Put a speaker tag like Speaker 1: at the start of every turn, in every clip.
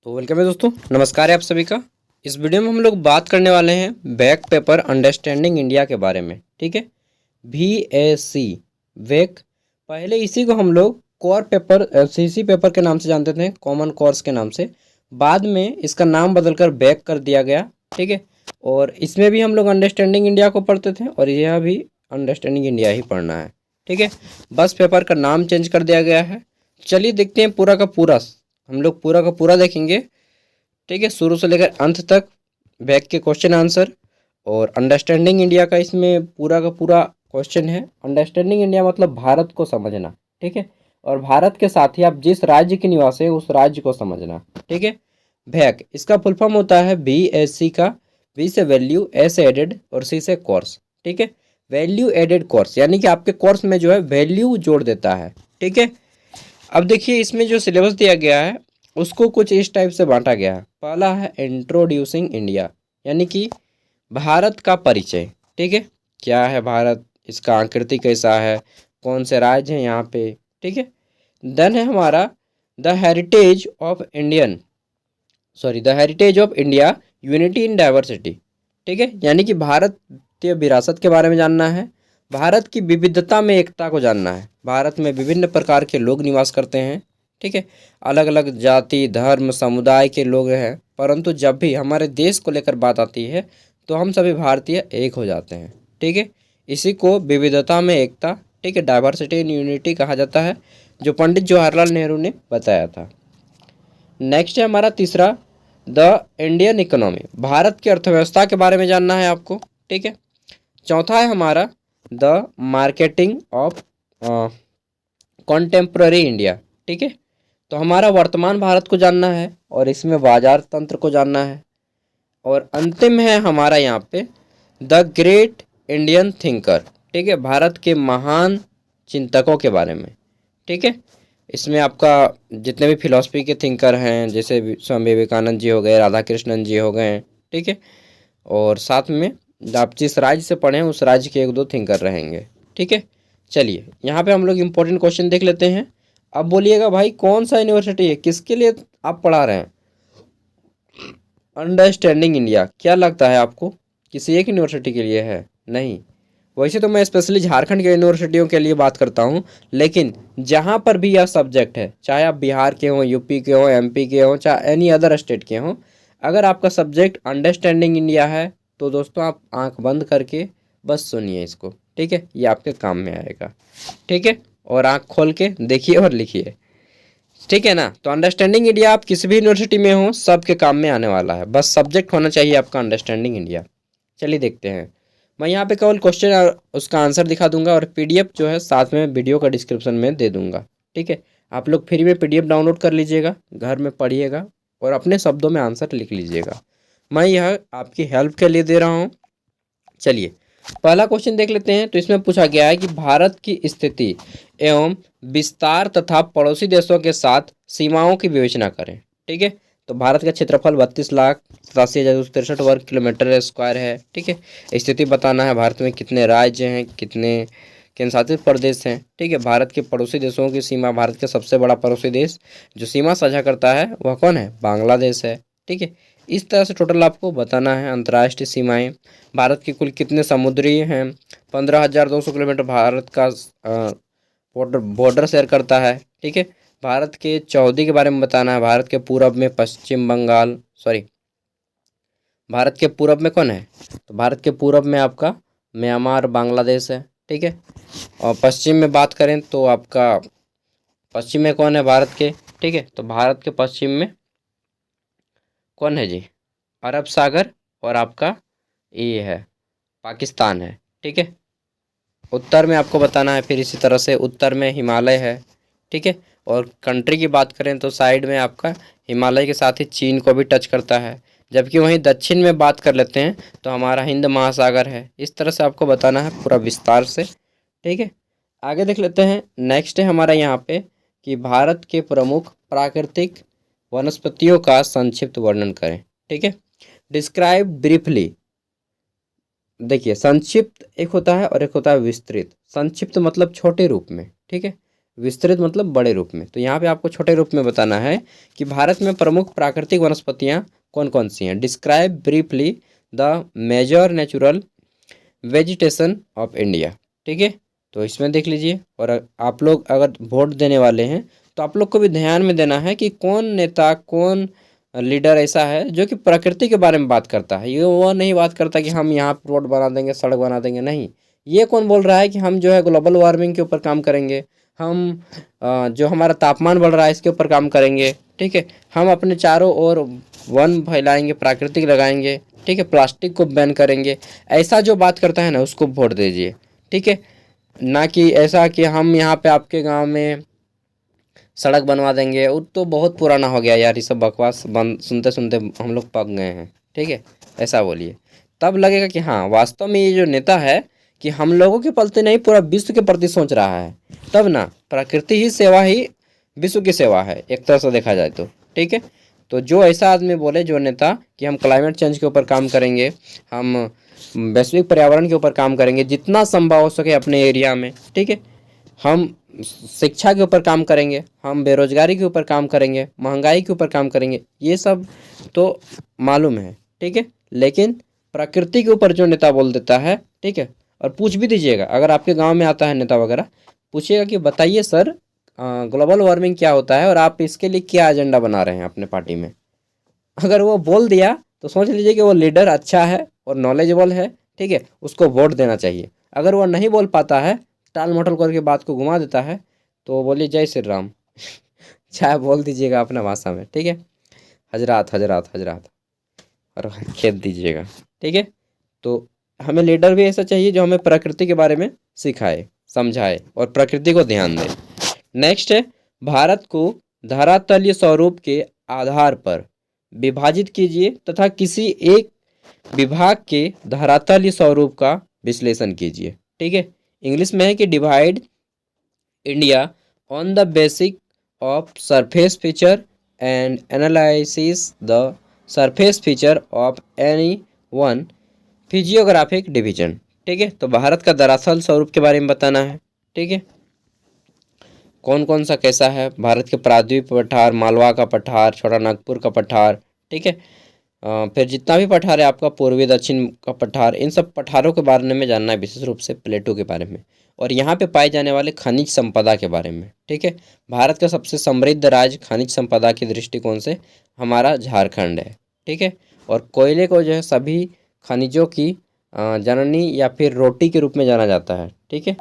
Speaker 1: तो वेलकम है दोस्तों, नमस्कार है आप सभी का। इस वीडियो में हम लोग बात करने वाले हैं बैक पेपर अंडरस्टैंडिंग इंडिया के बारे में। ठीक है, VAC वेक। पहले इसी को हम लोग कोर पेपर CC पेपर के नाम से जानते थे, कॉमन कोर्स के नाम से। बाद में इसका नाम बदलकर बैक कर दिया गया। ठीक है, और इसमें भी हम लोग अंडरस्टैंडिंग इंडिया को पढ़ते थे और यह भी अंडरस्टैंडिंग इंडिया ही पढ़ना है। ठीक है, बस पेपर का नाम चेंज कर दिया गया है। चलिए देखते हैं पूरा का पूरा, हम लोग पूरा का पूरा देखेंगे। ठीक है, शुरू से लेकर अंत तक बैक के क्वेश्चन आंसर और अंडरस्टैंडिंग इंडिया का इसमें पूरा का पूरा क्वेश्चन है। अंडरस्टैंडिंग इंडिया मतलब भारत को समझना। ठीक है, और भारत के साथ ही आप जिस राज्य के निवासी है उस राज्य को समझना। ठीक है, बैक इसका फुल फॉर्म होता है BAC का। B से वैल्यू, A से एडेड और C से कोर्स। ठीक है, वैल्यू एडेड कोर्स यानी कि आपके कोर्स में जो है वैल्यू जोड़ देता है। ठीक है, अब देखिए इसमें जो सिलेबस दिया गया है उसको कुछ इस टाइप से बांटा गया है। पहला है इंट्रोड्यूसिंग इंडिया, यानी कि भारत का परिचय। ठीक है, क्या है भारत, इसका आकृति कैसा है, कौन से राज्य हैं यहाँ पे। ठीक है, देन है हमारा the heritage of India, unity in diversity. ठीक है, यानी कि भारतीय विरासत के बारे में जानना है, भारत की विविधता में एकता को जानना है। भारत में विभिन्न प्रकार के लोग निवास करते हैं। ठीक है, अलग अलग जाति धर्म समुदाय के लोग हैं, परंतु जब भी हमारे देश को लेकर बात आती है तो हम सभी भारतीय एक हो जाते हैं। ठीक है, इसी को विविधता में एकता, ठीक है, डाइवर्सिटी इन यूनिटी कहा जाता है, जो पंडित जवाहरलाल नेहरू ने बताया था। नेक्स्ट है हमारा तीसरा द इंडियन इकोनॉमी, भारत की अर्थव्यवस्था के बारे में जानना है आपको। ठीक है, चौथा है हमारा the marketing of contemporary India. ठीक है, तो हमारा वर्तमान भारत को जानना है और इसमें बाजार तंत्र को जानना है। और अंतिम है हमारा यहाँ पे द ग्रेट इंडियन थिंकर। ठीक है, भारत के महान चिंतकों के बारे में। ठीक है, इसमें आपका जितने भी फिलॉसफी के थिंकर हैं, जैसे स्वामी विवेकानंद जी हो गए, राधा कृष्णन जी हो गए। ठीक है, और साथ में आप जिस राज्य से पढ़े हैं उस राज्य के एक दो थिंकर रहेंगे। ठीक है, चलिए यहाँ पे हम लोग इम्पोर्टेंट क्वेश्चन देख लेते हैं। अब बोलिएगा भाई कौन सा यूनिवर्सिटी है, किसके लिए आप पढ़ा रहे हैं अंडरस्टैंडिंग इंडिया? क्या लगता है आपको किसी एक यूनिवर्सिटी के लिए है? नहीं, वैसे तो मैं स्पेशली झारखंड के यूनिवर्सिटियों के लिए बात करता हूँ, लेकिन जहाँ पर भी यह सब्जेक्ट है, चाहे आप बिहार के हों, यूपी के हों, MP के हों, चाहे एनी अदर स्टेट के हों, अगर आपका सब्जेक्ट अंडरस्टैंडिंग इंडिया है तो दोस्तों आप आंख बंद करके बस सुनिए इसको। ठीक है, ये आपके काम में आएगा। ठीक है, और आंख खोल के देखिए और लिखिए। ठीक है ना, तो अंडरस्टैंडिंग इंडिया आप किसी भी यूनिवर्सिटी में हो सबके काम में आने वाला है, बस सब्जेक्ट होना चाहिए आपका अंडरस्टैंडिंग इंडिया। चलिए देखते हैं, मैं यहाँ पे केवल क्वेश्चन और उसका आंसर दिखा दूंगा और PDF जो है साथ में वीडियो का डिस्क्रिप्शन में दे दूंगा। ठीक है, आप लोग फ्री में PDF डाउनलोड कर लीजिएगा, घर में पढ़िएगा और अपने शब्दों में आंसर लिख लीजिएगा। मैं यह आपकी हेल्प के लिए दे रहा हूँ। चलिए पहला क्वेश्चन देख लेते हैं। तो इसमें पूछा गया है कि भारत की स्थिति एवं विस्तार तथा पड़ोसी देशों के साथ सीमाओं की विवेचना करें। ठीक है, तो भारत का क्षेत्रफल 32,87,263 वर्ग किलोमीटर स्क्वायर है। ठीक है, स्थिति बताना है, भारत में कितने राज्य हैं, कितने केंद्र शासित प्रदेश हैं। ठीक है, भारत के पड़ोसी देशों की सीमा, भारत का सबसे बड़ा पड़ोसी देश जो सीमा साझा करता है वह कौन है? बांग्लादेश है। ठीक है, इस तरह से टोटल आपको बताना है। अंतर्राष्ट्रीय सीमाएं, भारत की कुल कितने समुद्री हैं? 15,200 किलोमीटर भारत का बॉर्डर शेयर करता है। ठीक है, भारत के चौहदी के बारे में बताना है। भारत के पूरब में पश्चिम बंगाल, सॉरी, भारत के पूरब में कौन है? तो भारत के पूरब में आपका म्यांमार बांग्लादेश है। ठीक है, और पश्चिम में बात करें तो आपका पश्चिम में कौन है भारत के? ठीक है, तो भारत के पश्चिम में कौन है जी? अरब सागर, और आपका ये है पाकिस्तान है। ठीक है, उत्तर में आपको बताना है, फिर इसी तरह से उत्तर में हिमालय है। ठीक है, और कंट्री की बात करें तो साइड में आपका हिमालय के साथ ही चीन को भी टच करता है, जबकि वहीं दक्षिण में बात कर लेते हैं तो हमारा हिंद महासागर है। इस तरह से आपको बताना है पूरा विस्तार से। ठीक है, आगे देख लेते हैं। नेक्स्ट है हमारा यहाँ पे कि भारत के प्रमुख प्राकृतिक वनस्पतियों का संक्षिप्त वर्णन करें। ठीक है, डिस्क्राइब ब्रीफली। देखिए संक्षिप्त एक होता है और एक होता है विस्तृत। संक्षिप्त मतलब छोटे रूप में, ठीक है, विस्तृत मतलब बड़े रूप में। तो यहाँ पे आपको छोटे रूप में बताना है कि भारत में प्रमुख प्राकृतिक वनस्पतियाँ कौन कौन सी हैं। Describe briefly the major natural vegetation of India. ठीक है, तो इसमें देख लीजिए। और आप लोग अगर वोट देने वाले हैं तो आप लोग को भी ध्यान में देना है कि कौन नेता, कौन लीडर ऐसा है जो कि प्रकृति के बारे में बात करता है। ये वो नहीं बात करता कि हम यहाँ रोड बना देंगे, सड़क बना देंगे, नहीं। ये कौन बोल रहा है कि हम जो है ग्लोबल वार्मिंग के ऊपर काम करेंगे, हम जो हमारा तापमान बढ़ रहा है इसके ऊपर काम करेंगे। ठीक है, हम अपने चारों ओर वन फैलाएंगे, प्राकृतिक लगाएंगे। ठीक है, प्लास्टिक को बैन करेंगे। ऐसा जो बात करता है ना उसको वोट दीजिए। ठीक है, ना कि ऐसा कि हम यहाँ पे आपके गांव में सड़क बनवा देंगे। वो तो बहुत पुराना हो गया यार, ये सब बकवास बंद सुनते सुनते हम लोग पक गए हैं। ठीक है, ऐसा बोलिए, तब लगेगा कि हाँ वास्तव में ये जो नेता है कि हम लोगों के प्रति नहीं पूरा विश्व के प्रति सोच रहा है। तब ना प्रकृति ही सेवा ही विश्व की सेवा है एक तरह से देखा जाए तो। ठीक है, तो जो ऐसा आदमी बोले, जो नेता, कि हम क्लाइमेट चेंज के ऊपर काम करेंगे, हम वैश्विक पर्यावरण के ऊपर काम करेंगे जितना संभव हो सके अपने एरिया में। ठीक है, हम शिक्षा के ऊपर काम करेंगे, हम बेरोजगारी के ऊपर काम करेंगे, महंगाई के ऊपर काम करेंगे, ये सब तो मालूम है। ठीक है, लेकिन प्रकृति के ऊपर जो नेता बोल देता है, ठीक है, और पूछ भी दीजिएगा अगर आपके गांव में आता है नेता वगैरह, पूछिएगा कि बताइए सर ग्लोबल वार्मिंग क्या होता है और आप इसके लिए क्या एजेंडा बना रहे हैं अपने पार्टी में। अगर वो बोल दिया तो समझ लीजिए कि वो लीडर अच्छा है और नॉलेजेबल है। ठीक है, उसको वोट देना चाहिए। अगर वो नहीं बोल पाता है, टाल मटोल करके बात को घुमा देता है, तो बोलिए जय श्री राम चाहे बोल दीजिएगा अपना भाषा में। ठीक है, हजरात हजरात हजरात, और खेत दीजिएगा। ठीक है, तो हमें लीडर भी ऐसा चाहिए जो हमें प्रकृति के बारे में सिखाए, समझाए और प्रकृति को ध्यान दे। नेक्स्ट है, भारत को धरातलीय स्वरूप के आधार पर विभाजित कीजिए तथा किसी एक विभाग के धरातलीय स्वरूप का विश्लेषण कीजिए। ठीक है, इंग्लिश में है कि divide India on the basic of surface feature and analysis the surface feature of any one physiographic division. ठीक है, तो भारत का दरअसल स्वरूप के बारे में बताना है। ठीक है, कौन कौन सा कैसा है, भारत के प्रायद्वीप पठार, मालवा का पठार, छोटा नागपुर का पठार। ठीक है, फिर जितना भी पठार है आपका, पूर्वी दक्षिण का पठार, इन सब पठारों के बारे में जानना है, विशेष रूप से प्लेटो के बारे में और यहाँ पे पाए जाने वाले खनिज संपदा के बारे में। ठीक है, भारत का सबसे समृद्ध राज्य खनिज संपदा के दृष्टिकोण से हमारा झारखंड है। ठीक है, और कोयले को जो है सभी खनिजों की जननी या फिर रोटी के रूप में जाना जाता है। ठीक है,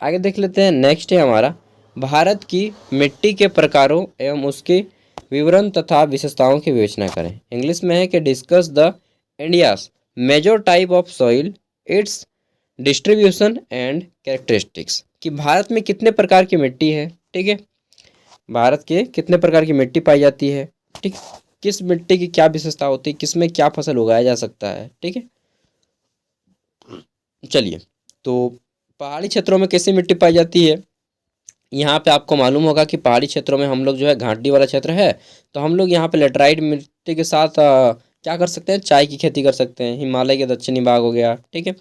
Speaker 1: आगे देख लेते हैं। नेक्स्ट है हमारा, भारत की मिट्टी के प्रकारों एवं उसके विवरण तथा विशेषताओं की विवेचना करें। इंग्लिश में है कि discuss the India's major type of soil, its distribution and characteristics, कि भारत में कितने प्रकार की मिट्टी है। ठीक है, भारत के कितने प्रकार की मिट्टी पाई जाती है। ठीक, किस मिट्टी की क्या विशेषता होती है, किस में क्या फसल उगाया जा सकता है। ठीक है, चलिए, तो पहाड़ी क्षेत्रों में कैसी मिट्टी पाई जाती है। यहाँ पे आपको मालूम होगा कि पहाड़ी क्षेत्रों में हम लोग जो है घाटी वाला क्षेत्र है, तो हम लोग यहाँ पे लेटराइट मिट्टी के साथ क्या कर सकते हैं, चाय की खेती कर सकते हैं। हिमालय के दक्षिणी भाग हो गया। ठीक है,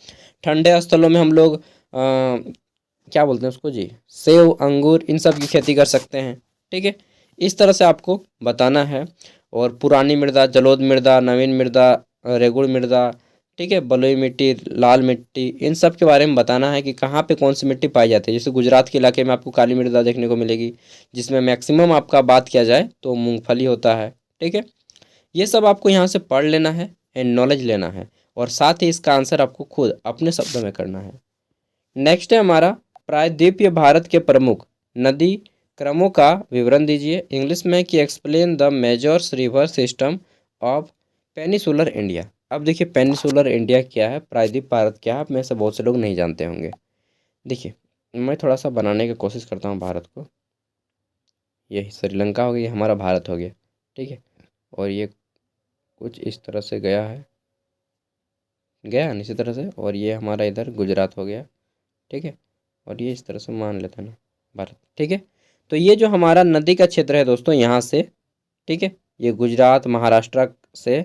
Speaker 1: ठंडे स्थलों में हम लोग क्या बोलते हैं उसको जी, सेब, अंगूर, इन सब की खेती कर सकते हैं। ठीक है, इस तरह से आपको बताना है। और पुरानी मृदा, जलोढ़ मृदा, नवीन मृदा, रेगुड़ मृदा, ठीक है, बलुई मिट्टी, लाल मिट्टी, इन सब के बारे में बताना है कि कहाँ पे कौन सी मिट्टी पाई जाती है। जैसे गुजरात के इलाके में आपको काली मृदा देखने को मिलेगी, जिसमें मैक्सिमम आपका बात किया जाए तो मूंगफली होता है। ठीक है, ये सब आपको यहाँ से पढ़ लेना है एंड नॉलेज लेना है, और साथ ही इसका आंसर आपको खुद अपने शब्दों में करना है। नेक्स्ट है हमारा, प्रायद्वीपीय भारत के प्रमुख नदी क्रमों का विवरण दीजिए। इंग्लिश में कि explain the measures river system of peninsular India. अब देखिए, पेनिसुलर इंडिया क्या है, प्रायद्वीप भारत क्या है, आप में से बहुत से लोग नहीं जानते होंगे। देखिए, मैं थोड़ा सा बनाने की कोशिश करता हूँ भारत को। ये श्रीलंका हो गया, ये हमारा भारत हो गया। ठीक है, और ये कुछ इस तरह से गया है, गया है इसी तरह से, और ये हमारा इधर गुजरात हो गया। ठीक है, और ये इस तरह से मान लेते हैं ना भारत। ठीक है, तो ये जो हमारा नदी का क्षेत्र है दोस्तों, यहाँ से, ठीक है, ये गुजरात, महाराष्ट्र से,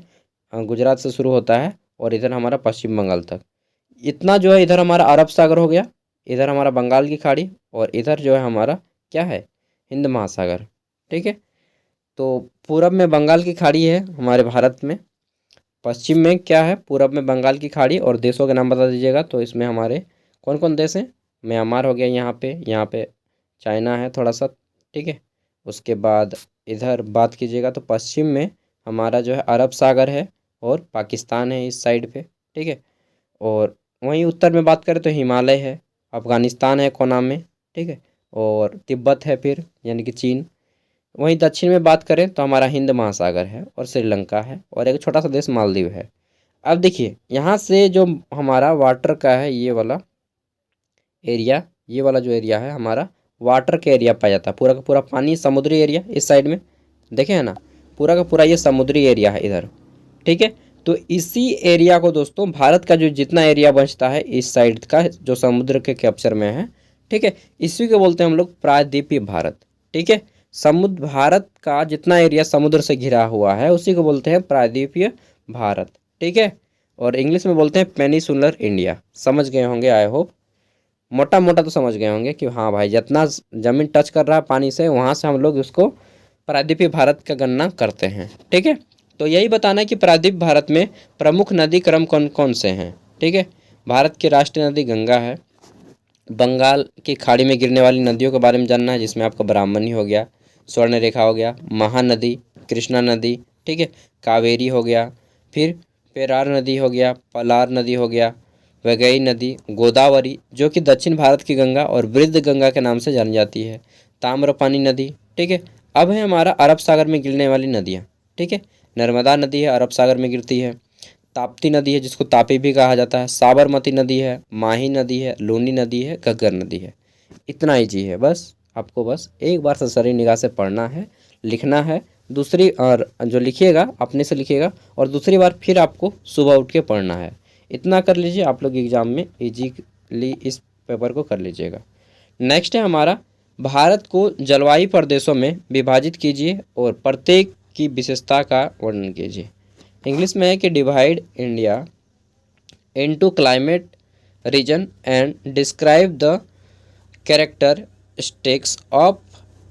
Speaker 1: गुजरात से शुरू होता है और इधर हमारा पश्चिम बंगाल तक, इतना जो है इधर हमारा अरब सागर हो गया, इधर हमारा बंगाल की खाड़ी, और इधर जो है हमारा क्या है, हिंद महासागर। ठीक है, तो पूरब में बंगाल की खाड़ी है हमारे भारत में, पश्चिम में क्या है, पूरब में बंगाल की खाड़ी। और देशों के नाम बता दीजिएगा। तो इसमें हमारे कौन कौन देश हैं, म्यांमार हो गया यहाँ पे चाइना है थोड़ा सा। ठीक है, उसके बाद इधर बात कीजिएगा तो पश्चिम में हमारा जो है अरब सागर है और पाकिस्तान है इस साइड पे। ठीक है, और वहीं उत्तर में बात करें तो हिमालय है, अफगानिस्तान है कोना में। ठीक है, और तिब्बत है फिर यानी कि चीन। वहीं दक्षिण में बात करें तो हमारा हिंद महासागर है और श्रीलंका है और एक छोटा सा देश मालदीव है। अब देखिए यहाँ से जो हमारा वाटर का है ये वाला एरिया, ये वाला जो एरिया है हमारा वाटर का एरिया पाया जाता है, पूरा का पूरा पानी समुद्री एरिया इस साइड में देखे है ना, पूरा का पूरा ये समुद्री एरिया है इधर। ठीक है, तो इसी एरिया को दोस्तों भारत का जो जितना एरिया बचता है इस साइड का जो समुद्र के कैप्चर में है, ठीक है, इसी को बोलते हैं हम लोग प्रायद्वीपीय भारत। ठीक है, समुद्र भारत का जितना एरिया समुद्र से घिरा हुआ है उसी को बोलते हैं प्रायद्वीपीय भारत। ठीक है, और इंग्लिश में बोलते हैं पेनिसुलर इंडिया। समझ गए होंगे आई होप, मोटा मोटा तो समझ गए होंगे कि हाँ भाई जितना ज़मीन टच कर रहा है पानी से वहाँ से हम लोग उसको प्रायद्वीपीय भारत का गणना करते हैं। ठीक है, तो यही बताना है कि प्रायद्वीप भारत में प्रमुख नदी क्रम कौन कौन से हैं। ठीक है, भारत की राष्ट्रीय नदी गंगा है, बंगाल की खाड़ी में गिरने वाली नदियों के बारे में जानना है जिसमें आपका ब्राह्मणी हो गया, स्वर्ण रेखा हो गया, महानदी, कृष्णा नदी, ठीक है, कावेरी हो गया, फिर पेरार नदी हो गया, पलार नदी हो गया, वैगई नदी, गोदावरी जो कि दक्षिण भारत की गंगा और वृद्ध गंगा के नाम से जानी जाती है, ताम्रपानी नदी। ठीक है, अब है हमारा अरब सागर में गिरने वाली नदियाँ। ठीक है, नर्मदा नदी है अरब सागर में गिरती है, ताप्ती नदी है जिसको तापी भी कहा जाता है, साबरमती नदी है, माही नदी है, लूनी नदी है, घग्गर नदी है। इतना ईजी है, बस आपको बस एक बार सरसरी निगाह से पढ़ना है, लिखना है, दूसरी और जो लिखिएगा अपने से लिखिएगा और दूसरी बार फिर आपको सुबह उठ के पढ़ना है। इतना कर लीजिए, आप लोग एग्ज़ाम में ईजीली इस पेपर को कर लीजिएगा। नेक्स्ट है हमारा भारत को जलवायु प्रदेशों में विभाजित कीजिए और प्रत्येक की विशेषता का वर्णन कीजिए। इंग्लिश में है कि divide India into climate reason and describe the characteristics of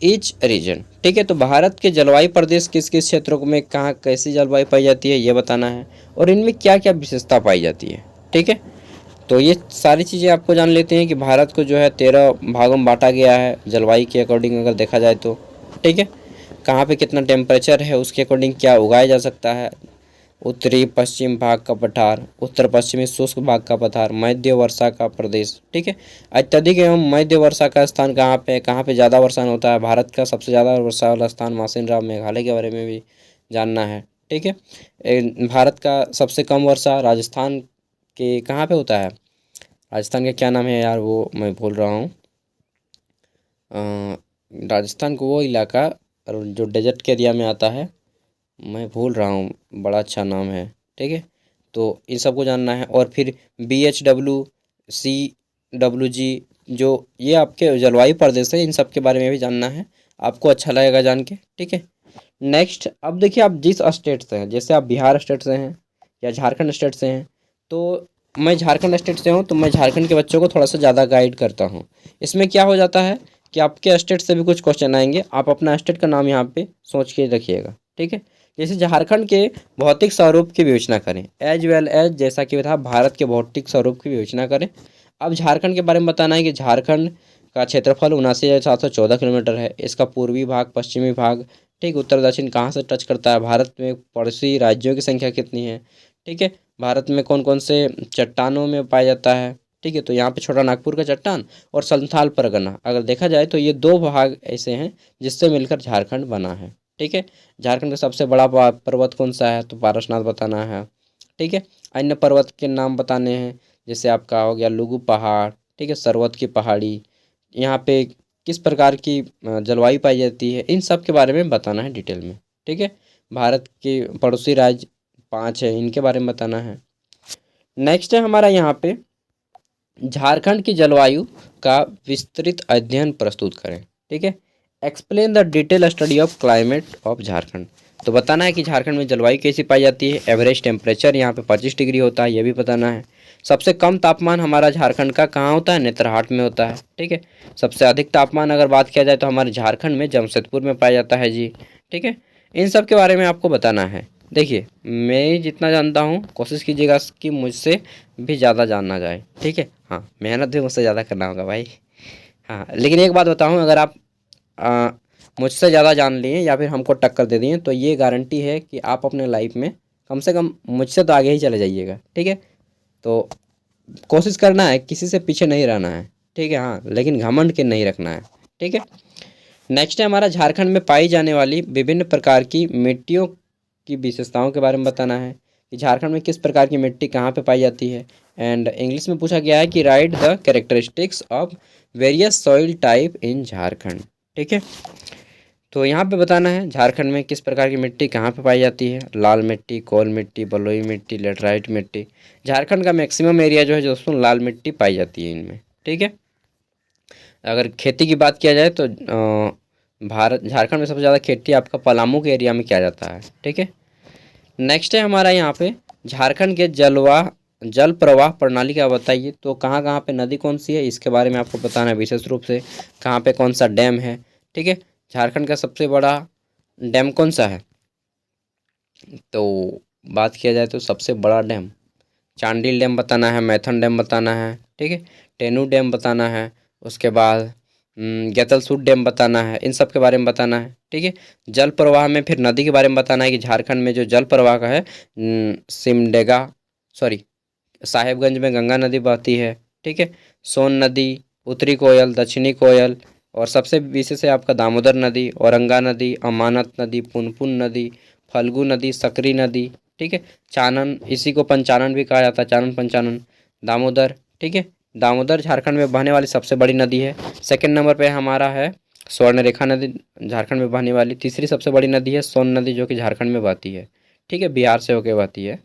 Speaker 1: each reason. ठीक है, तो भारत के जलवायु प्रदेश किस किस क्षेत्रों में कहाँ कैसी जलवायु पाई जाती है ये बताना है और इनमें क्या क्या विशेषता पाई जाती है। ठीक है, तो ये सारी चीज़ें आपको जान लेते हैं कि भारत को जो है 13 भागों में बांटा गया है जलवायु के अकॉर्डिंग अगर देखा जाए तो। ठीक है, कहाँ पे कितना टेम्परेचर है उसके अकॉर्डिंग क्या उगाया जा सकता है, उत्तरी पश्चिम भाग का पठार, उत्तर पश्चिमी शुष्क भाग का पठार, मध्य वर्षा का प्रदेश। ठीक है, अत्यधिक एवं मध्य वर्षा का स्थान कहाँ पे ज़्यादा वर्षा होता है, भारत का सबसे ज़्यादा वर्षा वाला स्थान मासिन राम मेघालय के बारे में भी जानना है। ठीक है, भारत का सबसे कम वर्षा राजस्थान के कहाँ पे होता है, राजस्थान का क्या नाम है यार वो मैं भूल रहा हूँ, राजस्थान को वो इलाका जो डेजर्ट के एरिया में आता है मैं भूल रहा हूँ, बड़ा अच्छा नाम है। ठीक है, तो इन सबको जानना है और फिर BHW CWG जो ये आपके जलवायु प्रदेश है इन सब के बारे में भी जानना है, आपको अच्छा लगेगा जान के। ठीक है, नेक्स्ट अब देखिए आप जिस स्टेट से हैं, जैसे आप बिहार स्टेट से हैं या झारखंड स्टेट से हैं, तो मैं झारखंड स्टेट से हूँ तो मैं झारखंड के बच्चों को थोड़ा सा ज़्यादा गाइड करता हूँ। इसमें क्या हो जाता है कि आपके स्टेट से भी कुछ क्वेश्चन आएंगे, आप अपना स्टेट का नाम यहाँ पे सोच के रखिएगा। ठीक है, जैसे झारखंड के भौतिक स्वरूप की विवेचना करें एज वेल एज जैसा कि था भारत के भौतिक स्वरूप की विवेचना करें। अब झारखंड के बारे में बताना है कि झारखंड का क्षेत्रफल 79,714 किलोमीटर है। इसका पूर्वी भाग, पश्चिमी भाग, ठीक, उत्तर दक्षिण कहाँ से टच करता है, भारत में पड़ोसी राज्यों की संख्या कितनी है, ठीक है, भारत में कौन कौन से चट्टानों में पाया जाता है। ठीक है, तो यहाँ पे छोटा नागपुर का चट्टान और संथाल परगना अगर देखा जाए तो ये दो भाग ऐसे हैं जिससे मिलकर झारखंड बना है। ठीक है, झारखंड का सबसे बड़ा पर्वत कौन सा है तो पारसनाथ बताना है। ठीक है, अन्य पर्वत के नाम बताने हैं जैसे आपका हो गया लुगु पहाड़, ठीक है, सरवत की पहाड़ी, यहाँ पे किस प्रकार की जलवायु पाई जाती है, इन सब के बारे में बताना है डिटेल में। ठीक है, भारत के पड़ोसी राज्य 5 है इनके बारे में बताना है। नेक्स्ट है हमारा यहाँ पे झारखंड की जलवायु का विस्तृत अध्ययन प्रस्तुत करें। ठीक है, explain the detail study of climate of Jharkhand, तो बताना है कि झारखंड में जलवायु कैसी पाई जाती है। एवरेज टेम्परेचर यहाँ पे 25 डिग्री होता है ये भी बताना है। सबसे कम तापमान हमारा झारखंड का कहाँ होता है? नेतरहाट में होता है। ठीक है। सबसे अधिक तापमान अगर बात किया जाए तो हमारे झारखंड में जमशेदपुर में पाया जाता है जी। ठीक है। इन सब के बारे में आपको बताना है। देखिए, मैं जितना जानता हूँ कोशिश कीजिएगा कि मुझसे भी ज़्यादा जानना जाए। ठीक है। हाँ, मेहनत भी मुझसे ज़्यादा करना होगा भाई। हाँ, लेकिन एक बात बताऊँ, अगर आप आ, मुझसे ज़्यादा जान लिए या फिर हमको टक्कर दे दिए तो ये गारंटी है कि आप अपने लाइफ में कम से कम मुझसे तो आगे ही चले जाइएगा। ठीक है। तो कोशिश करना है, किसी से पीछे नहीं रहना है। ठीक है। हाँ, लेकिन घमंड के नहीं रखना है। ठीक है। नेक्स्ट है हमारा झारखंड में पाई जाने वाली विभिन्न प्रकार की मिट्टियों की विशेषताओं के बारे में बताना है कि झारखंड में किस प्रकार की मिट्टी कहाँ पे पाई जाती है। एंड इंग्लिश में पूछा गया है कि right the characteristics of various soil type in Jharkhand. ठीक है। तो यहाँ पे बताना है झारखंड में किस प्रकार की मिट्टी कहाँ पे पाई जाती है। लाल मिट्टी, कोल मिट्टी, बलुई मिट्टी, लेटराइट मिट्टी। झारखंड का मैक्सिमम एरिया जो है दोस्तों लाल मिट्टी पाई जाती है इनमें। ठीक है। अगर खेती की बात किया जाए तो भारत झारखंड में सबसे ज़्यादा खेती आपका पलामू के एरिया में किया जाता है। ठीक है। नेक्स्ट है हमारा यहाँ पे झारखंड के जल प्रवाह प्रणाली का बताइए। तो कहाँ कहाँ पे नदी कौन सी है इसके बारे में आपको बताना है विशेष रूप से। कहाँ पे कौन सा डैम है। ठीक है। झारखंड का सबसे बड़ा डैम कौन सा है? तो बात किया जाए तो सबसे बड़ा डैम चांडिल डैम बताना है, मैथन डैम बताना है। ठीक है। टेनू डैम बताना है। उसके बाद गेतलसूट डैम बताना है। इन सब के बारे में बताना है। ठीक है। जल प्रवाह में फिर नदी के बारे में बताना है कि झारखंड में जो जल प्रवाह का है सिमडेगा सॉरी साहेबगंज में गंगा नदी बहती है। ठीक है। सोन नदी, उत्तरी कोयल, दक्षिणी कोयल, और सबसे विशेष है आपका दामोदर नदी, औरंगा नदी, अमानत नदी, पुनपुन नदी, फल्गु नदी, सकरी नदी। ठीक है। चानन, इसी को पंचानन भी कहा जाता है, चानन पंचानन, दामोदर। ठीक है। दामोदर झारखंड में बहने वाली सबसे बड़ी नदी है। सेकंड नंबर पे हमारा है स्वर्णरेखा नदी, झारखंड में बहने वाली। तीसरी सबसे बड़ी नदी है सोन नदी जो कि झारखंड में बहती है। ठीक है। बिहार से होकर बहती है।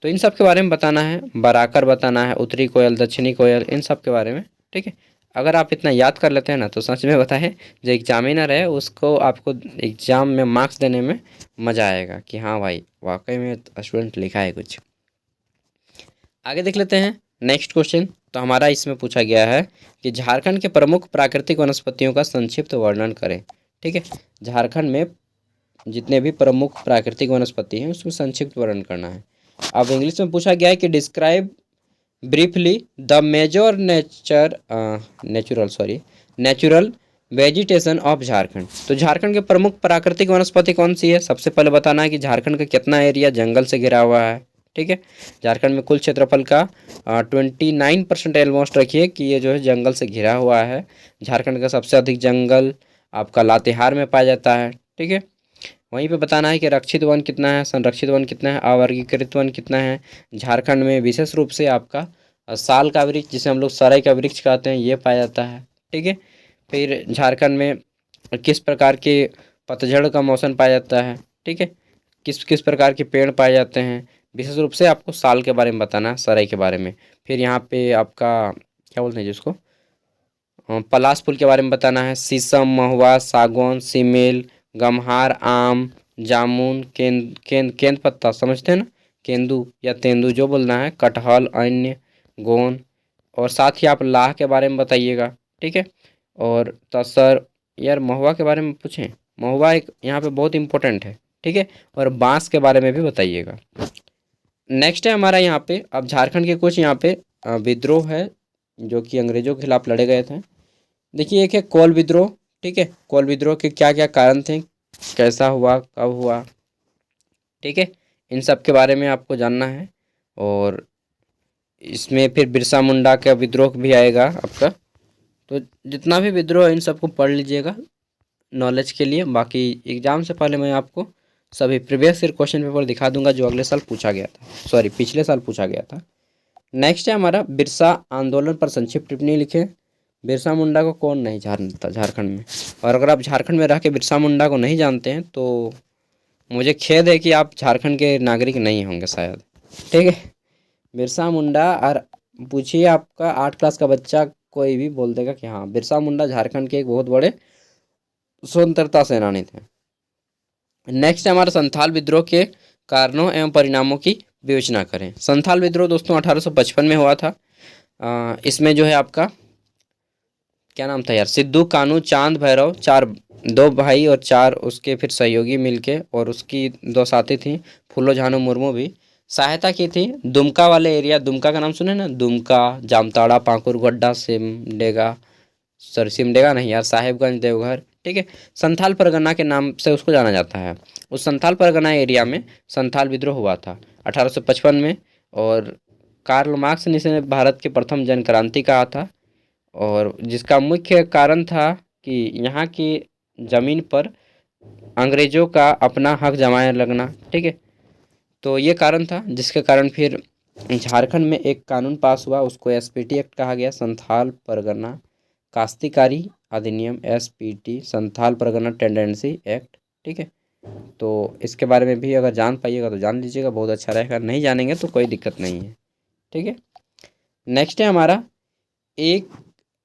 Speaker 1: तो इन सब के बारे में बताना है, बराकर बताना है, उत्तरी कोयल, दक्षिणी कोयल, इन सब के बारे में। ठीक है। अगर आप इतना याद कर लेते हैं ना तो सच में बताएं, जो एग्जामिनर है उसको आपको एग्जाम में मार्क्स देने में मज़ा आएगा कि हाँ भाई वाकई में स्टूडेंट लिखा है कुछ। आगे देख लेते हैं नेक्स्ट क्वेश्चन। तो हमारा इसमें पूछा गया है कि झारखंड के प्रमुख प्राकृतिक वनस्पतियों का संक्षिप्त वर्णन करें। ठीक है। झारखंड में जितने भी प्रमुख प्राकृतिक वनस्पति हैं उसमें संक्षिप्त वर्णन करना है। अब इंग्लिश में पूछा गया है कि describe briefly the major natural vegetation of Jharkhand. तो झारखंड के प्रमुख प्राकृतिक वनस्पति कौन सी है? सबसे पहले बताना है कि झारखंड का कितना एरिया जंगल से घिरा हुआ है। ठीक है। झारखंड में कुल क्षेत्रफल का 29% ऑलमोस्ट रखिए कि ये जो है जंगल से घिरा हुआ है। झारखंड का सबसे अधिक जंगल आपका लातेहार में पाया जाता है। ठीक है। वहीं पे बताना है कि रक्षित वन कितना है, संरक्षित वन कितना है, अवर्गीकृत वन कितना है। झारखंड में विशेष रूप से आपका साल का वृक्ष, जिसे हम लोग सराय का वृक्ष कहते हैं, ये पाया जाता है। ठीक है। फिर झारखंड में किस प्रकार के पतझड़ का मौसम पाया जाता है। ठीक है। किस किस प्रकार के पेड़ पाए जाते हैं, विशेष रूप से आपको साल के बारे में बताना है, सराय के बारे में। फिर यहाँ पे आपका क्या बोलते हैं जिसको पलाश फूल के बारे में बताना है। शीशम, महुआ, सागौन, सीमेल, गमहार, आम, जामुन, केंद पत्ता समझते हैं ना, केंदू या तेंदू जो बोलना है, कटहल, अन्य, गोंद, और साथ ही आप लाह के बारे में बताइएगा। ठीक है। और तसर, यार महुआ के बारे में पूछें, महुआ एक यहाँ पे बहुत इंपॉर्टेंट है। ठीक है। और बांस के बारे में भी बताइएगा। नेक्स्ट है हमारा यहाँ पे अब झारखंड के कुछ यहाँ पे विद्रोह है जो कि अंग्रेजों के खिलाफ लड़े गए थे। देखिए, एक है कोल विद्रोह। ठीक है। कोल विद्रोह के क्या क्या कारण थे, कैसा हुआ, कब हुआ। ठीक है। इन सब के बारे में आपको जानना है। और इसमें फिर बिरसा मुंडा का विद्रोह भी आएगा आपका। तो जितना भी विद्रोह है इन सबको पढ़ लीजिएगा नॉलेज के लिए। बाकी एग्ज़ाम से पहले मैं आपको सभी प्रीवियस ईयर क्वेश्चन पेपर दिखा दूंगा जो अगले साल पूछा गया था, सॉरी पिछले साल पूछा गया था। नेक्स्ट है हमारा बिरसा आंदोलन पर संक्षिप्त टिप्पणी लिखें। बिरसा मुंडा को कौन नहीं जानता झारखंड में? और अगर आप झारखंड में रह के बिरसा मुंडा को नहीं जानते हैं तो मुझे खेद है कि आप झारखंड के नागरिक नहीं होंगे शायद। ठीक है। बिरसा मुंडा, और पूछिए आपका 8 क्लास का बच्चा कोई भी बोल देगा कि हाँ बिरसा मुंडा झारखंड के एक बहुत बड़े स्वतंत्रता सेनानी थे। नेक्स्ट है हमारा संथाल विद्रोह के कारणों एवं परिणामों की विवेचना करें। संथाल विद्रोह दोस्तों 1855 में हुआ था। इसमें जो है आपका क्या नाम था यार, सिद्धू, कानू, चांद, भैरव, चार, दो भाई और चार उसके फिर सहयोगी मिलके, और उसकी दो साथी थी, फूलो झानो मुर्मू भी सहायता की थी। दुमका वाले एरिया, दुमका का नाम सुने ना, दुमका, जामताड़ा, पाकुड़, गोड्डा, सिमडेगा, सॉरी सिमडेगा नहीं यार, साहेबगंज, देवघर, ठीक है, संथाल परगना के नाम से उसको जाना जाता है। उस संथाल परगना एरिया में संथाल विद्रोह हुआ था 1855 में। और कार्ल मार्क्स ने इसे भारत के प्रथम जन क्रांति कहा था, और जिसका मुख्य कारण था कि यहाँ की ज़मीन पर अंग्रेज़ों का अपना हक जमाने लगना, ठीक है। तो ये कारण था जिसके कारण फिर झारखंड में एक कानून पास हुआ, उसको एसपीटी एक्ट कहा गया, संथाल परगना काश्तकारी अधिनियम, SPT, Santhal Pargana tendency act, ठीक है। तो इसके बारे में भी अगर जान पाइएगा तो जान लीजिएगा, बहुत अच्छा रहेगा, नहीं जानेंगे तो कोई दिक्कत नहीं है, ठीक है। नेक्स्ट है हमारा, एक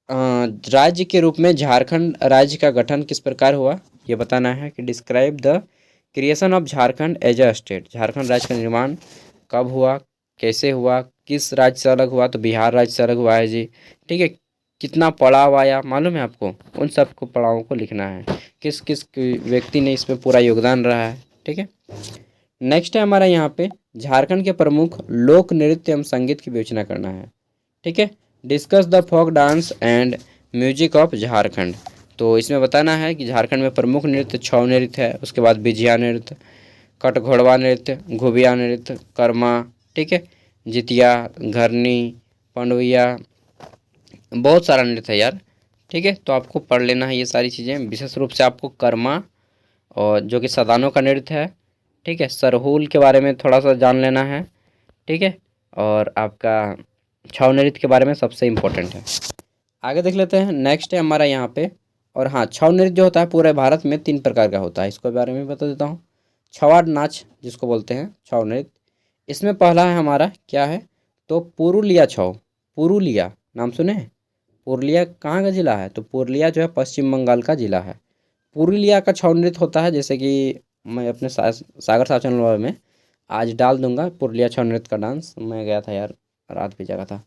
Speaker 1: राज्य के रूप में झारखंड राज्य का गठन किस प्रकार हुआ, ये बताना है कि describe the creation of Jharkhand as a state. Jharkhand राज्य का निर्माण कब हुआ, कैसे हुआ, किस राज्य से अलग हुआ, तो बिहार राज्य से अलग हुआ है जी, ठीक है। कितना पड़ाव आया मालूम है आपको, उन सब को पड़ावों को लिखना है, किस किस व्यक्ति ने इसमें पूरा योगदान रहा है, ठीक है। नेक्स्ट है हमारा यहाँ पे झारखंड के प्रमुख लोक नृत्य एवं संगीत की विवेचना करना है, ठीक है। Discuss the folk dance and music of Jharkhand. तो इसमें बताना है कि झारखंड में प्रमुख नृत्य छऊ नृत्य है, उसके बाद बिजिया नृत्य, कटघोड़वा नृत्य, घुबिया नृत्य, कर्मा, ठीक है, जितिया, घरनी, पंडुइया, बहुत सारा नृत्य है यार, ठीक है। तो आपको पढ़ लेना है ये सारी चीज़ें, विशेष रूप से आपको कर्मा और जो कि सदानों का नृत्य है, ठीक है, सरहुल के बारे में थोड़ा सा जान लेना है, ठीक है, और आपका छऊ नृत्य के बारे में सबसे इम्पोर्टेंट है। आगे देख लेते हैं। नेक्स्ट है हमारा यहाँ पे, और हाँ, छऊ नृत्य जो होता है पूरे भारत में 3 प्रकार का होता है, इसके बारे में बता देता हूँ। छवाड़ नाच जिसको बोलते हैं छऊ नृत्य, इसमें पहला है हमारा क्या है, तो पुरुलिया छऊ। पुरुलिया नाम सुने हैं? पुरुलिया कहाँ का ज़िला है, तो पुरुलिया जो है पश्चिम बंगाल का ज़िला है। पुरुलिया का छऊ नृत्य होता है, जैसे कि मैं अपने सागर साहब चैनल में आज डाल दूंगा पुरुलिया छऊ नृत्य का डांस, मैं गया था यार, रात भी जगह था,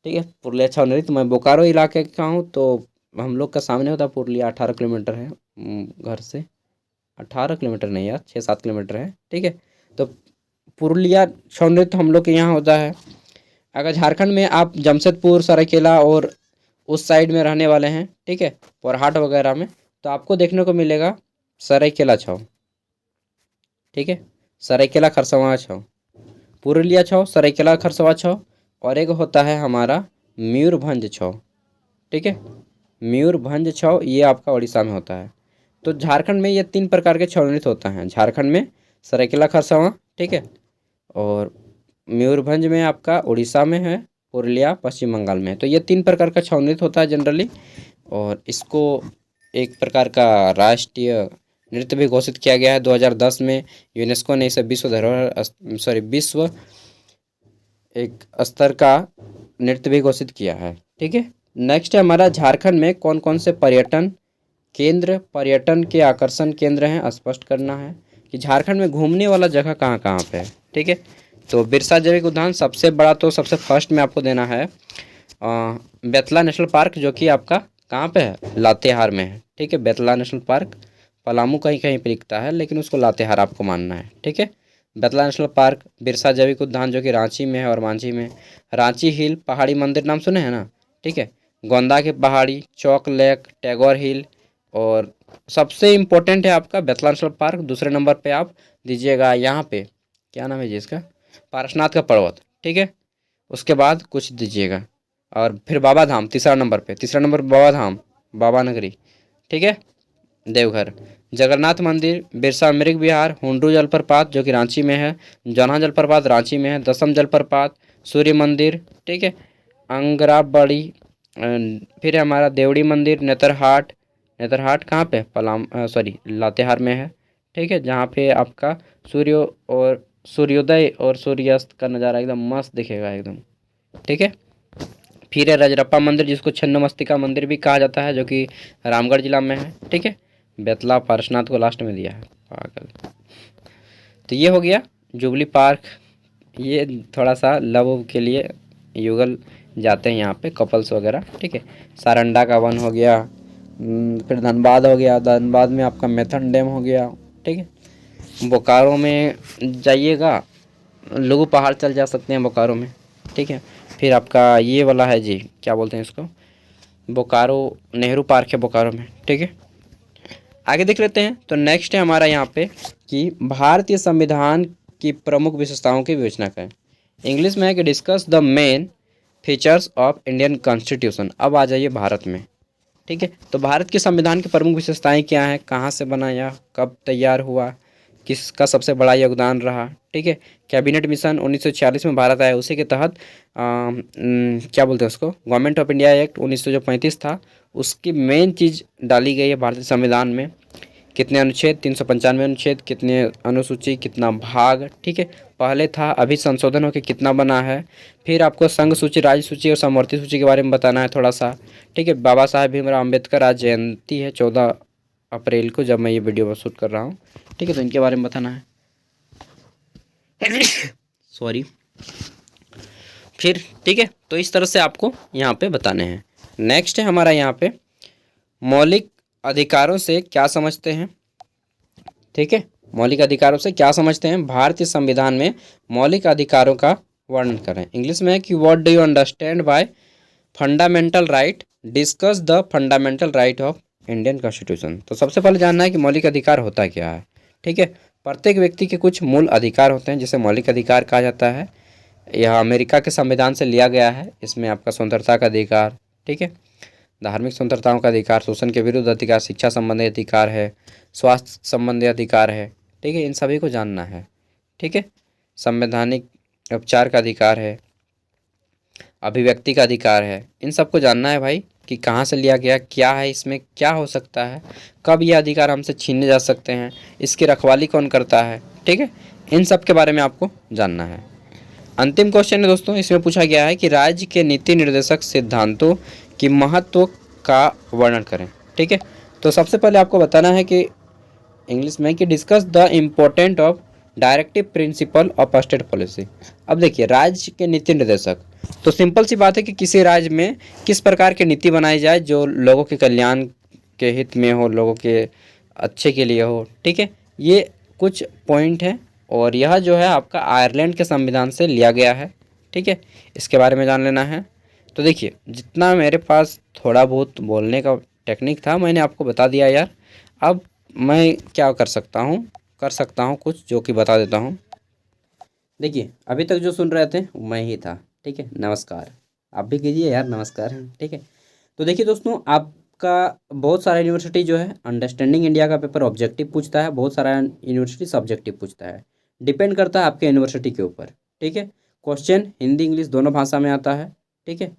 Speaker 1: ठीक है। पुरुलिया छऊ नृत्य, मैं बोकारो इलाके का हूँ, तो हम लोग का सामने होता है पुरुलिया, 18 किलोमीटर है घर से, 18 किलोमीटर नहीं यार, 6-7 किलोमीटर है, ठीक है। तो पुरुलिया छऊ नृत्य हम लोग के यहाँ होता है। अगर झारखंड में आप जमशेदपुर, सरायकेला और उस साइड में रहने वाले हैं, ठीक है, पोरहाट वगैरह में, तो आपको देखने को मिलेगा सरायकेला छऊ, ठीक है, सरायकेला खरसवां छऊ, पुरुलिया छऊ, सरायकेला खरसवां छऊ, और एक होता है हमारा मयूरभंज छऊ, ठीक है, मयूरभंज छऊ, ये आपका उड़ीसा में होता है। तो झारखंड में ये 3 प्रकार के छऊ नृत्य होता है, झारखंड में सरायकेला खरसवां, ठीक है, और मयूरभंज में आपका उड़ीसा में है, पुरुलिया पश्चिम बंगाल में है। तो ये 3 प्रकार का छऊ नृत्य होता है जनरली, और इसको एक प्रकार का राष्ट्रीय नृत्य भी घोषित किया गया है 2010 में। यूनेस्को ने इसे विश्व धरोहर विश्व एक स्तर का नृत्य भी घोषित किया है, ठीक है। नेक्स्ट है हमारा, झारखंड में कौन कौन से पर्यटन केंद्र, पर्यटन के आकर्षण केंद्र हैं, स्पष्ट करना है कि झारखंड में घूमने वाला जगह कहाँ कहाँ पे है, ठीक है। तो बिरसा जैविक उद्यान सबसे बड़ा, तो सबसे फर्स्ट में आपको देना है बेतला नेशनल पार्क, जो कि आपका कहाँ पे है, लातेहार में है, ठीक है। बेतला नेशनल पार्क पलामू कहीं कहीं पे लिखता है, लेकिन उसको लातेहार आपको मानना है, ठीक है। बेतला नेशनल पार्क, बिरसा जैविक उद्यान जो कि रांची में है और मांझी में, रांची हिल पहाड़ी मंदिर नाम सुने हैं ना, ठीक है, गोंदा की पहाड़ी, चौक लेक, टैगोर हिल, और सबसे इम्पोर्टेंट है आपका बेतला नेशनल पार्क। दूसरे नंबर पे आप दीजिएगा यहाँ पे, क्या नाम है जी इसका, पारसनाथ का पर्वत, ठीक है। उसके बाद कुछ दीजिएगा, और फिर बाबा धाम तीसरा नंबर पे, तीसरा नंबर बाबा धाम, बाबा नगरी, ठीक है, देवघर, जगन्नाथ मंदिर, बिरसा मृग विहार, हुंडरू जलप्रपात जो कि रांची में है, जौनहा जलप्रपात रांची में है, दसम जलप्रपात, सूर्य मंदिर, ठीक है, अंगराबड़ी, फिर है हमारा देवड़ी मंदिर, नेतरहाट, नेतरहाट कहाँ पे, सॉरी लातेहार में है, ठीक है, जहाँ पे आपका सूर्य और सूर्योदय और सूर्यास्त का नज़ारा एकदम मस्त दिखेगा एकदम, ठीक है। फिर है रजरप्पा मंदिर, जिसको छिन्नमस्तिका मंदिर भी कहा जाता है, जो कि रामगढ़ जिला में है, ठीक है। बेतला पारसनाथ को लास्ट में दिया है, पागल। तो ये हो गया जुबली पार्क ये थोड़ा सा लव के लिए युगल जाते हैं यहाँ पे कपल्स वगैरह, ठीक है। सारंडा का वन हो गया, फिर धनबाद हो गया, धनबाद में आपका मैथन डैम हो गया, ठीक है। बोकारो में जाइएगा, लघु पहाड़ चल जा सकते हैं बोकारो में, ठीक है। फिर आपका ये वाला है जी, क्या बोलते हैं इसको, बोकारो नेहरू पार्क है बोकारो में, ठीक है। आगे देख लेते हैं। तो नेक्स्ट है हमारा यहाँ पे कि भारतीय संविधान की प्रमुख विशेषताओं की विवेचना करें। इंग्लिश में है कि discuss the main features of Indian constitution. अब आ जाइए भारत में, ठीक है। तो भारत के संविधान की प्रमुख विशेषताएं क्या हैं, कहाँ से बनाया, कब तैयार हुआ, किसका सबसे बड़ा योगदान रहा, ठीक है। कैबिनेट मिशन 1946 में भारत आया, उसी के तहत क्या बोलते हैं उसको, गवर्नमेंट ऑफ इंडिया एक्ट 1935 था, उसकी मेन चीज़ डाली गई है भारतीय संविधान में। कितने अनुच्छेद, 395 अनुच्छेद, कितने अनुसूची, कितना भाग, ठीक है। पहले था, अभी संशोधन होकर कितना बना है। फिर आपको संघ सूची, राज्य सूची और समवर्ती सूची के बारे में बताना है थोड़ा सा, ठीक है। बाबा साहेब भीमराव अम्बेडकर आज जयंती है 14 अप्रैल को, जब मैं ये वीडियो शूट कर रहा हूँ, ठीक है। तो इनके बारे में बताना है सॉरी। फिर ठीक है, तो इस तरह से आपको यहाँ पे बताने हैं। नेक्स्ट है हमारा यहाँ पे मौलिक अधिकारों से क्या समझते हैं, ठीक है। मौलिक अधिकारों से क्या समझते हैं, भारतीय संविधान में मौलिक अधिकारों का वर्णन करें। इंग्लिश में है कि what do you understand by fundamental right, discuss the fundamental right of Indian constitution. तो सबसे पहले जानना है कि मौलिक अधिकार होता क्या है, ठीक है। प्रत्येक व्यक्ति के कुछ मूल अधिकार होते हैं जिसे मौलिक अधिकार कहा जाता है। यह अमेरिका के संविधान से लिया गया है। इसमें आपका स्वतंत्रता का अधिकार, ठीक है, धार्मिक स्वतंत्रताओं का अधिकार, शोषण के विरुद्ध अधिकार, शिक्षा संबंधी अधिकार है, स्वास्थ्य संबंधी अधिकार है, ठीक है। इन सभी को जानना है, ठीक है। संवैधानिक उपचार का अधिकार है, अभिव्यक्ति का अधिकार है। इन सबको जानना है भाई कि कहाँ से लिया गया, क्या है, इसमें क्या हो सकता है, कब ये अधिकार हमसे छीने जा सकते हैं, इसकी रखवाली कौन करता है, ठीक है। इन सब के बारे में आपको जानना है। अंतिम क्वेश्चन है दोस्तों, इसमें पूछा गया है कि राज्य के नीति निर्देशक सिद्धांतों की महत्व का वर्णन करें, ठीक है। तो सबसे पहले आपको बताना है कि इंग्लिश में कि discuss the important of directive principle of state policy. अब देखिए, राज्य के नीति निर्देशक, तो सिंपल सी बात है कि किसी राज्य में किस प्रकार की नीति बनाई जाए जो लोगों के कल्याण के हित में हो, लोगों के अच्छे के लिए हो, ठीक है। ये कुछ पॉइंट हैं और यह जो है आपका आयरलैंड के संविधान से लिया गया है, ठीक है। इसके बारे में जान लेना है। तो देखिए, जितना मेरे पास थोड़ा बहुत बोलने का टेक्निक था मैंने आपको बता दिया यार। अब मैं क्या कर सकता हूँ कुछ जो कि बता देता हूँ। देखिए, अभी तक जो सुन रहे थे मैं ही था, ठीक है। नमस्कार, आप भी कीजिए यार नमस्कार, ठीक है। तो देखिए दोस्तों, आपका बहुत सारा यूनिवर्सिटी जो है अंडरस्टैंडिंग इंडिया का पेपर ऑब्जेक्टिव पूछता है, बहुत सारा यूनिवर्सिटी सब्जेक्टिव पूछता है। डिपेंड करता है आपके यूनिवर्सिटी के ऊपर, ठीक है। क्वेश्चन हिंदी इंग्लिश दोनों भाषा में आता है, ठीक है।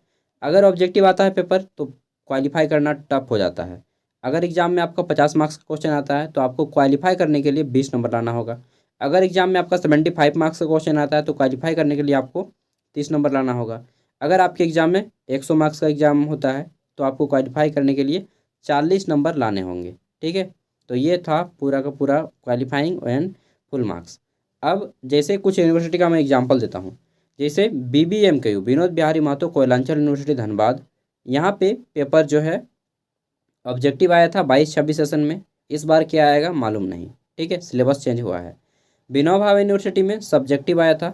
Speaker 1: अगर ऑब्जेक्टिव आता है पेपर तो क्वालिफाई करना टफ हो जाता है। अगर एग्जाम में आपका 50 मार्क्स का क्वेश्चन आता है तो आपको क्वालिफाई करने के लिए 20 नंबर लाना होगा। अगर एग्जाम में आपका 75 मार्क्स का क्वेश्चन आता है तो क्वालिफाई करने के लिए आपको 30 नंबर लाना होगा। अगर आपके एग्जाम में 100 मार्क्स का एग्जाम होता है तो आपको क्वालिफाई करने के लिए 40 नंबर लाने होंगे, ठीक है। तो ये था पूरा का पूरा क्वालिफाइंग एंड फुल मार्क्स। अब जैसे कुछ यूनिवर्सिटी का मैं एग्जाम्पल देता हूँ, जैसे BBMKU विनोद बिहारी महतो कोयलांचल यूनिवर्सिटी धनबाद, यहाँ पे पेपर जो है ऑब्जेक्टिव आया था 22-26 सेशन में। इस बार क्या आएगा मालूम नहीं, ठीक है, सिलेबस चेंज हुआ है। विनोबा भावे यूनिवर्सिटी में सब्जेक्टिव आया था,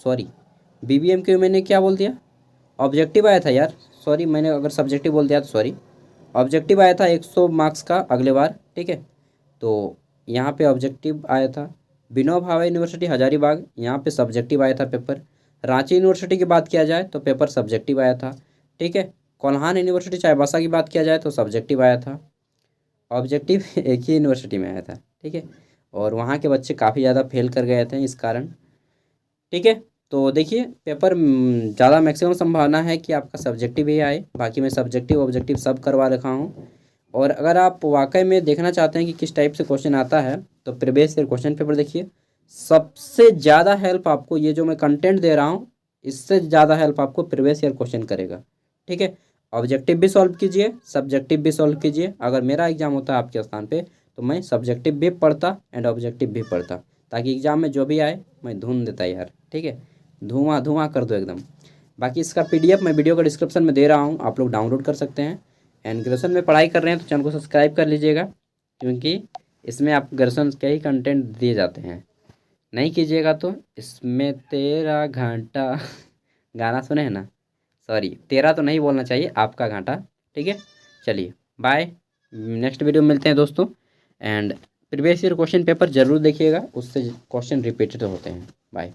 Speaker 1: सॉरी BBMKU मैंने क्या बोल दिया, ऑब्जेक्टिव आया था यार, सॉरी मैंने अगर सब्जेक्टिव बोल दिया तो सॉरी। ऑब्जेक्टिव आया था 100 मार्क्स का अगले बार, ठीक है। तो यहाँ पे ऑब्जेक्टिव आया था। विनोबा भावे यूनिवर्सिटी हजारीबाग, यहाँ पे सब्जेक्टिव आया था पेपर। रांची यूनिवर्सिटी की बात किया जाए तो पेपर सब्जेक्टिव आया था, ठीक है। कोल्हान यूनिवर्सिटी चाईबासा की बात किया जाए तो सब्जेक्टिव आया था। ऑब्जेक्टिव एक ही यूनिवर्सिटी में आया था, ठीक है, और वहाँ के बच्चे काफ़ी ज़्यादा फेल कर गए थे इस कारण, ठीक है। तो देखिए, पेपर ज़्यादा मैक्सिमम संभावना है कि आपका सब्जेक्टिव ही आए। बाकी मैं सब्जेक्टिव ऑब्जेक्टिव सब करवा रखा हूँ। और अगर आप वाकई में देखना चाहते हैं कि किस टाइप से क्वेश्चन आता है तो प्रीवियस ईयर क्वेश्चन पेपर देखिए। सबसे ज़्यादा हेल्प आपको ये जो मैं कंटेंट दे रहा हूँ इससे ज़्यादा हेल्प आपको प्रीवियस ईयर क्वेश्चन करेगा, ठीक है। ऑब्जेक्टिव भी सॉल्व कीजिए, सब्जेक्टिव भी सॉल्व कीजिए। अगर मेरा एग्जाम होता है आपके स्थान पे तो मैं सब्जेक्टिव भी पढ़ता एंड ऑब्जेक्टिव भी पढ़ता, ताकि एग्ज़ाम में जो भी आए मैं धुन देता यार, ठीक है, धुआं धुआं कर दो एकदम। बाकी इसका PDF मैं वीडियो का डिस्क्रिप्शन में दे रहा हूँ, आप लोग डाउनलोड कर सकते हैं। एंड ग्रेजुएशन में पढ़ाई कर रहे हैं तो चैनल को सब्सक्राइब कर लीजिएगा, क्योंकि इसमें आप ग्रेजुएशन के ही कंटेंट दिए जाते हैं। नहीं कीजिएगा तो इसमें तेरा घाटा गाना सुने हैं ना, सॉरी तेरा तो नहीं बोलना चाहिए, आपका घाटा, ठीक है। चलिए बाय, नेक्स्ट वीडियो में मिलते हैं दोस्तों। And previous year question paper जरूर देखिएगा, उससे क्वेश्चन रिपीटेड होते हैं। बाय।